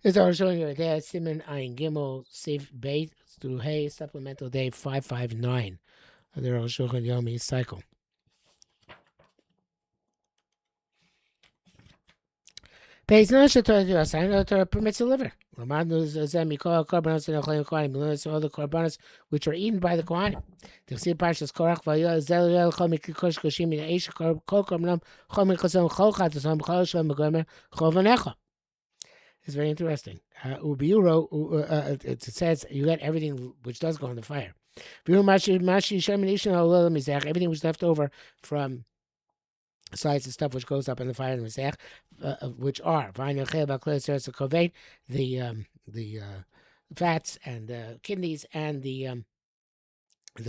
This is showing you there, Simon Ein Gimel Safe Bait through Hay Supplemental Day 559 of the HaShulchan Yomi cycle. Base no Torah sign of Torah permits a liver. Lamadu Zemiko korbonos and Ochlaim Kohanim. Learns all the korbonos which are eaten by the Kohanim. The see Parshas Korach Vayel Zel Chomik Kosh Koshim in Eish Kol Korbanom Chomik Chazon Chol Chatasom Chol Shem Megomer Chovanecha. It's very interesting. Ubiuro, it says you get everything which does go in the fire. Everything was left over from besides the stuff which goes up in the fire in the Mizrach, which are the fats and the kidneys and the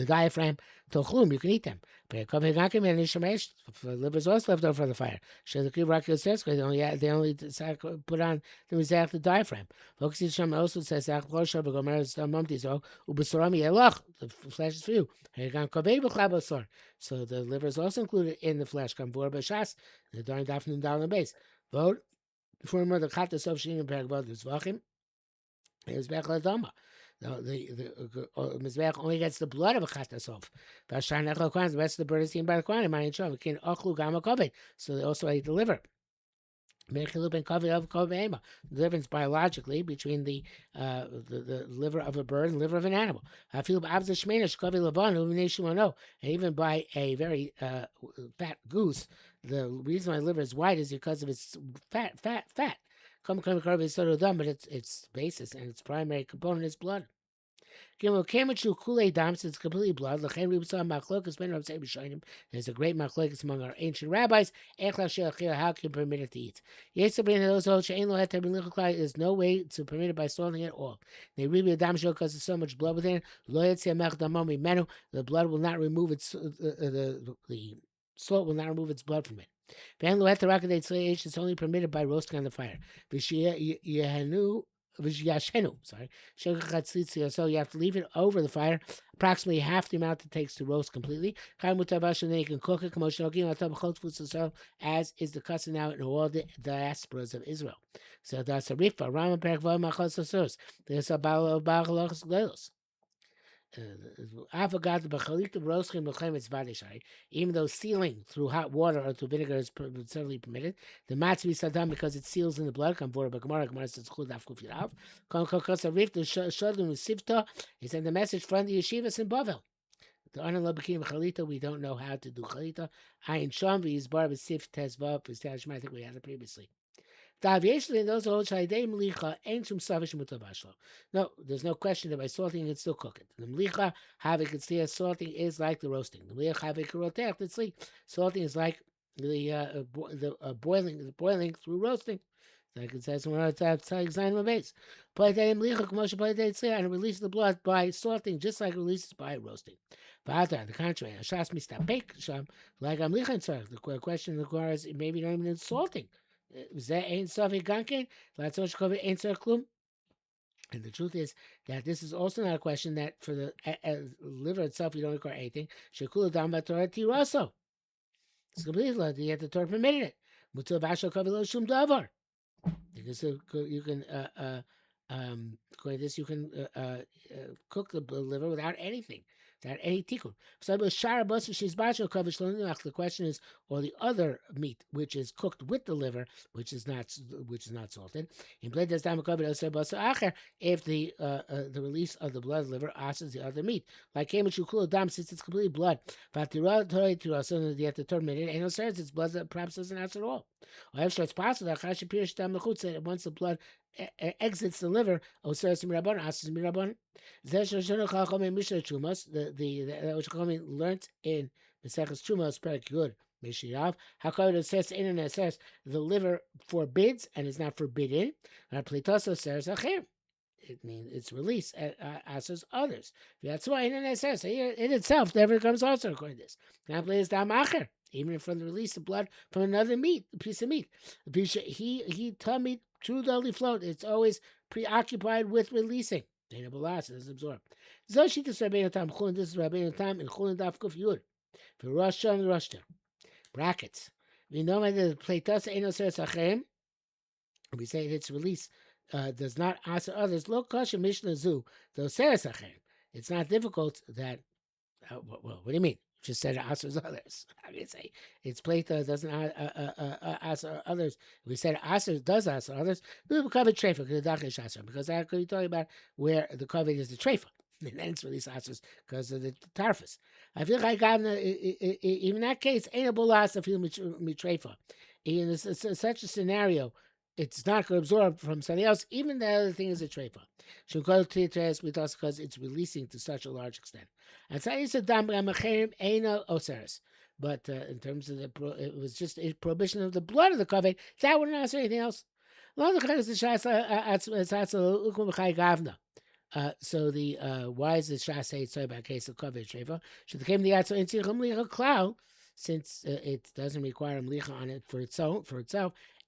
diaphragm, tochlum, you can eat them. But if the liver is also left over for the fire. They only put on the mizrach the diaphragm. Also says the flesh is for you. So the liver is also included in the flesh. The darn dafnum down the base. Vote for the khatas of shinin peragvod zvachim. Is Bechdama. The Mizbeach only gets the blood of a chatasov. The rest of the bird is eaten by the Kohanim. So they also eat the liver. The difference biologically between the liver of a bird and the liver of an animal. I feel and even by a very fat goose, the reason my liver is white is because of its fat. But its basis and its primary component is blood. Since it's completely blood. There's a great machlokes among our ancient rabbis. How can you permit it to eat? There's no way to permit it by salting at all. Because there's so much blood within it. The blood will not remove its the salt will not remove its blood from it. It's only permitted by roasting on the fire. Sorry. So you have to leave it over the fire approximately half the amount it takes to roast completely. Then you can cook it as is the custom now in all the diasporas of Israel. So that's a rifa. There's a baal even though sealing through hot water or through vinegar is certainly permitted, the matzi sadam because it seals in the blood. Gemara says he sent the message from the yeshivas in Bavel. The Arnold became Chalita. We don't know how to do Chalita. Ayin Sham v'Yizbar b'Sif Tezvav b'Stashma. I think we had it previously. No, there's no question that by salting you can still cook it. The mlicha havik it's there. Salting is like the roasting. The mlicha havik rotech. It's like salting is like the boiling through roasting. Like it says when it's outside the base. And it releases the blood by salting, just like it releases by roasting. But on the contrary, like the question requires maybe not even salting. And the truth is that this is also not a question that for the liver itself you don't require anything. It's completely yet the Torah permitted it. Because you can according to this you can cook the liver without anything. Without any tikkun. The question is, or the other meat which is cooked with the liver, which is not salted. If the release of the blood liver asks the other meat, like since it's completely blood, the terminated, and its blood that perhaps doesn't ask at all. Or if it's possible that once the blood exits the liver, the learned in Maseches Trumos Perek Yud Mishirav. However, it says it says the liver forbids and is not forbidden. It means it's released as others. That's why it says it itself never comes also according to this. Now plays damacher. Even from the release of blood from another piece of meat. He tummy through the holy float. It's always preoccupied with releasing. Dana Balas is absorbed. Zoshit is Rabbeinu Tam Chulin. This is Rabbeinu Tam in Chulin Daf Kuf Yud. For Rosh and Rosh brackets. We know that the Pleitos Eino Seres Achem. We say it's release does not answer others. Lo kasha mishnah zu doseres achem. It's not difficult that. Well, what do you mean? Just said it answers others. How do you say it's Plato doesn't answer others? If we said it answers does answer others, we will cover trefa because that could be talking about where the covet is the trefa. And then it's really answers because of the tarfus. I feel like even in that case, ain't a bulas of him mitrefa. In such a scenario, it's not going to absorb from something else, even the other thing is a trefa. Should go to it because it's releasing to such a large extent. And so it's a dam aina oseres. But in terms of it was just a prohibition of the blood of the covet. That wouldn't answer anything else. So the why is the Shas say it's about case of covet trefa? Should came the answer into cloud since it doesn't require mlicha on it for itself.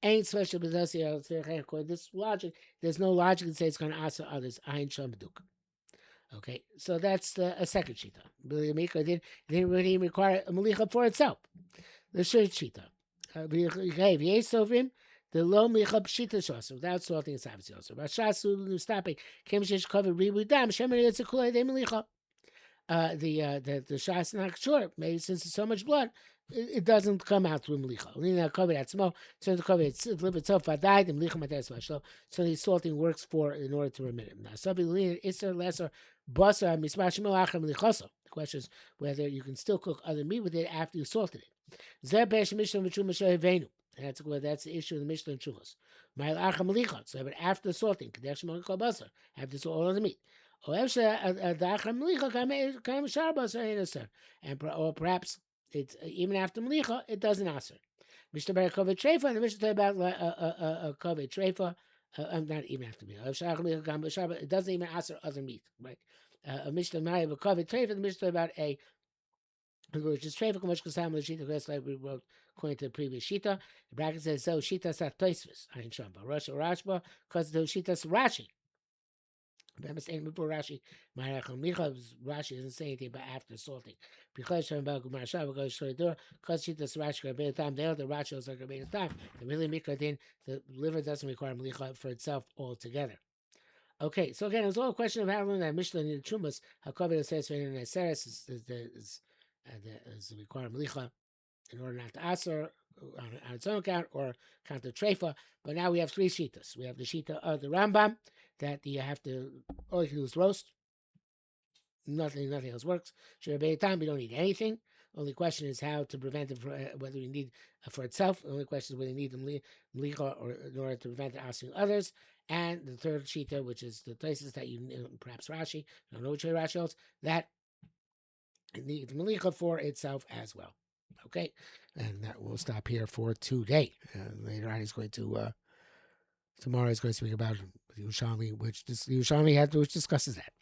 Ain't special because this logic. There's no logic to say it's going to answer others. Ein shamduk. Okay, so that's a second shita. Billy Mika didn't really require a malicha for itself. The third shita. The low malicha pshita shasa without salting its obviously also. Rashasu stopping came shish covered ribu dam shemer it's a kulay de malicha. The shas not sure. Maybe since there's so much blood, it doesn't come out through melicha. Only now covered at small. So the cover it's liver itself died and melicha mates mashlo. So the salting works for in order to remit him. Now something is there lesser basa mismashim achar melichoso. The question is whether you can still cook other meat with it after you salted it. Zebesh mishnah v'chuma shevenu. That's the issue of the Mishnah and Chulas. My achar melicha. So but after the salting, kadesh melicha basa. Have to salt all of the meat. Or perhaps it's even after melicha, it doesn't answer. Mishnah about kovet treifa, and the Mishnah about a kovet treifa. Not even after melicha. It doesn't even answer other meat, right? A Mishnah about a kovet treifa, the Mishnah about a which is treifa k'mosh kasam l'shita. That's like we wrote according to the previous shita. The bracket says so shita sat toisvis. Ayin shamba Rosh Rashba because the shita Rashi. I'm saying before Rashi, Rashi doesn't say anything about after salting. Because she does Rashi a time, the other Rashi is like a time. The really mikra then the liver doesn't require melicha for itself altogether. Okay, so again, it's all a question of how long that Mishnah in the Chumas, how Kovet says in the Seres is require melicha in order not to answer on its own account or count the treifa. But now we have three shitas. We have the shita of the Rambam that you have to all you can do is roast. Nothing else works. Time we don't need anything. Only question is how to prevent it whether you need for itself. The only question is whether you need the mlicha or in order to prevent it asking others. And the third shita, which is the places that you perhaps Rashi, I don't know which way Rashi holds, that it needs malicha for itself as well. Okay, and that will stop here for today. Later on, he's going to tomorrow. He's going to speak about Yerushalmi, which discusses that.